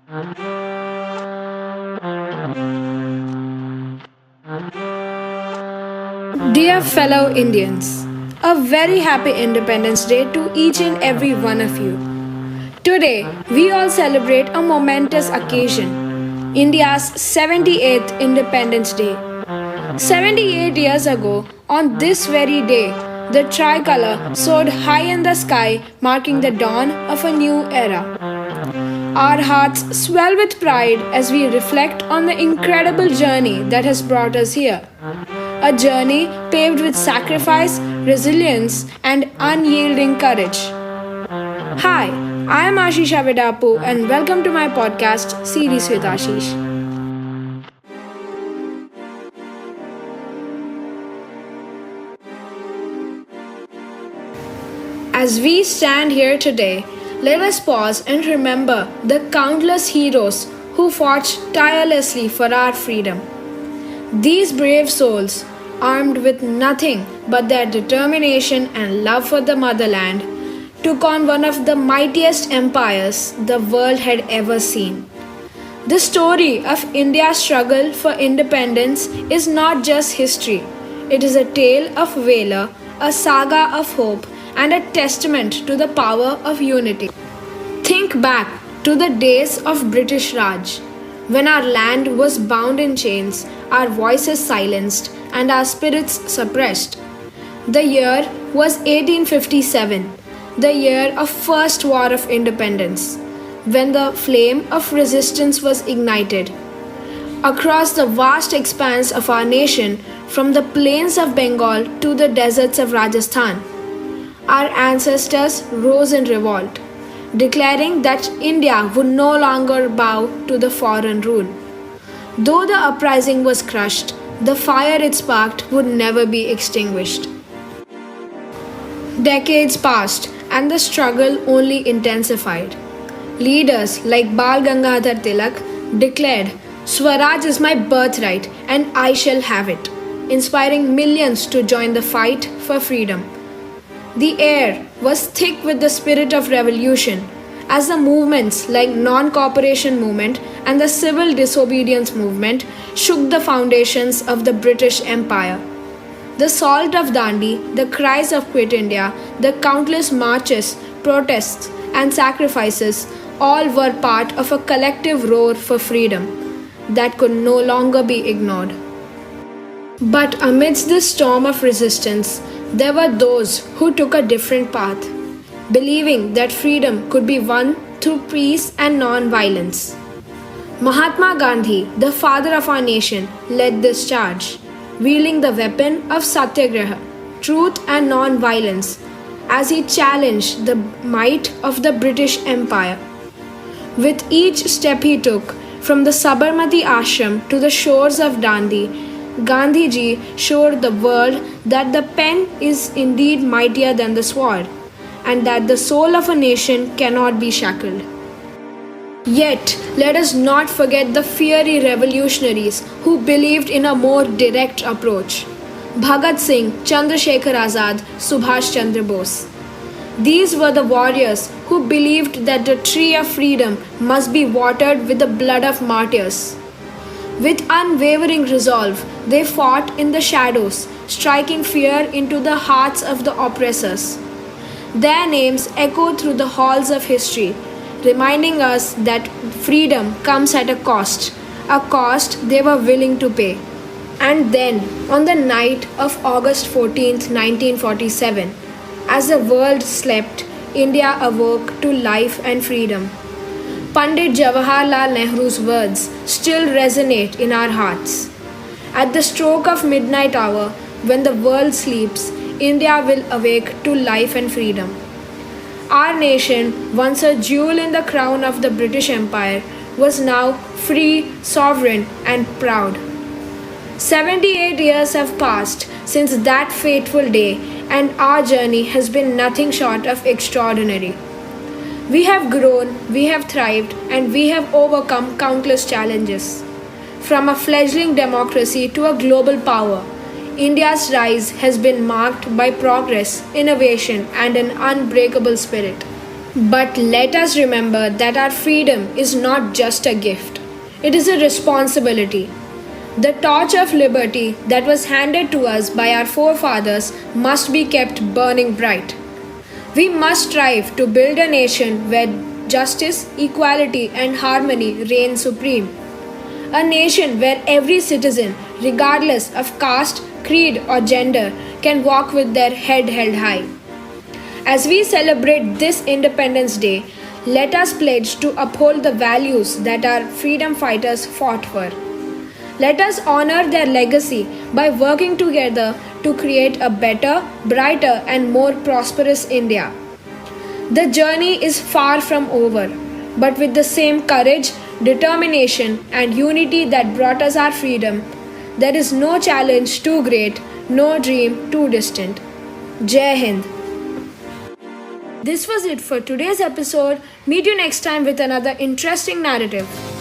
Dear fellow Indians, a very happy Independence Day to each and every one of you. Today, we all celebrate a momentous occasion India's 78th Independence Day. 78 years ago, on this very day, the tricolor soared high in the sky, marking the dawn of a new era. Our hearts swell with pride as we reflect on the incredible journey that has brought us here. A journey paved with sacrifice, resilience, and unyielding courage. Hi, I am Ashisha Vedapu, and welcome to my podcast, Series with Ashish. As we stand here today, let us pause and remember the countless heroes who fought tirelessly for our freedom. These brave souls, armed with nothing but their determination and love for the motherland, took on one of the mightiest empires the world had ever seen. The story of India's struggle for independence is not just history, it is a tale of valor, a saga of hope, and a testament to the power of unity. Think back to the days of British Raj, when our land was bound in chains, our voices silenced, and our spirits suppressed. The year was 1857, the year of First War of Independence, when the flame of resistance was ignited. Across the vast expanse of our nation, from the plains of Bengal to the deserts of Rajasthan, our ancestors rose in revolt, declaring that India would no longer bow to the foreign rule. Though the uprising was crushed, the fire it sparked would never be extinguished. Decades passed and the struggle only intensified. Leaders like Bal Gangadhar Tilak declared, "Swaraj is my birthright and I shall have it," inspiring millions to join the fight for freedom. The air was thick with the spirit of revolution as the movements like non-cooperation movement and the civil disobedience movement shook the foundations of the British Empire. The salt of Dandi, the cries of Quit India, the countless marches, protests, and sacrifices all were part of a collective roar for freedom that could no longer be ignored. But amidst this storm of resistance, there were those who took a different path, believing that freedom could be won through peace and non-violence. Mahatma Gandhi, the father of our nation, led this charge, wielding the weapon of satyagraha, truth and non-violence, as he challenged the might of the British Empire. With each step he took, from the Sabarmati ashram to the shores of Dandi, Gandhiji showed the world that the pen is indeed mightier than the sword, and that the soul of a nation cannot be shackled. Yet, let us not forget the fiery revolutionaries who believed in a more direct approach. Bhagat Singh, Chandrasekhar Azad, Subhash Chandra Bose. These were the warriors who believed that the tree of freedom must be watered with the blood of martyrs. With unwavering resolve, they fought in the shadows, striking fear into the hearts of the oppressors. Their names echo through the halls of history, reminding us that freedom comes at a cost they were willing to pay. And then, on the night of August 14th, 1947, as the world slept, India awoke to life and freedom. Pandit Jawaharlal Nehru's words still resonate in our hearts. At the stroke of midnight hour, when the world sleeps, India will awake to life and freedom. Our nation, once a jewel in the crown of the British Empire, was now free, sovereign, and proud. 78 years have passed since that fateful day, and our journey has been nothing short of extraordinary. We have grown, we have thrived, and we have overcome countless challenges. From a fledgling democracy to a global power, India's rise has been marked by progress, innovation, and an unbreakable spirit. But let us remember that our freedom is not just a gift, it is a responsibility. The torch of liberty that was handed to us by our forefathers must be kept burning bright. We must strive to build a nation where justice, equality, and harmony reign supreme. A nation where every citizen, regardless of caste, creed, or gender, can walk with their head held high. As we celebrate this Independence Day, let us pledge to uphold the values that our freedom fighters fought for. Let us honor their legacy by working together to create a better, brighter, and more prosperous India. The journey is far from over, but with the same courage, determination, and unity that brought us our freedom, there is no challenge too great, no dream too distant. Jai Hind. This was it for today's episode. Meet you next time with another interesting narrative.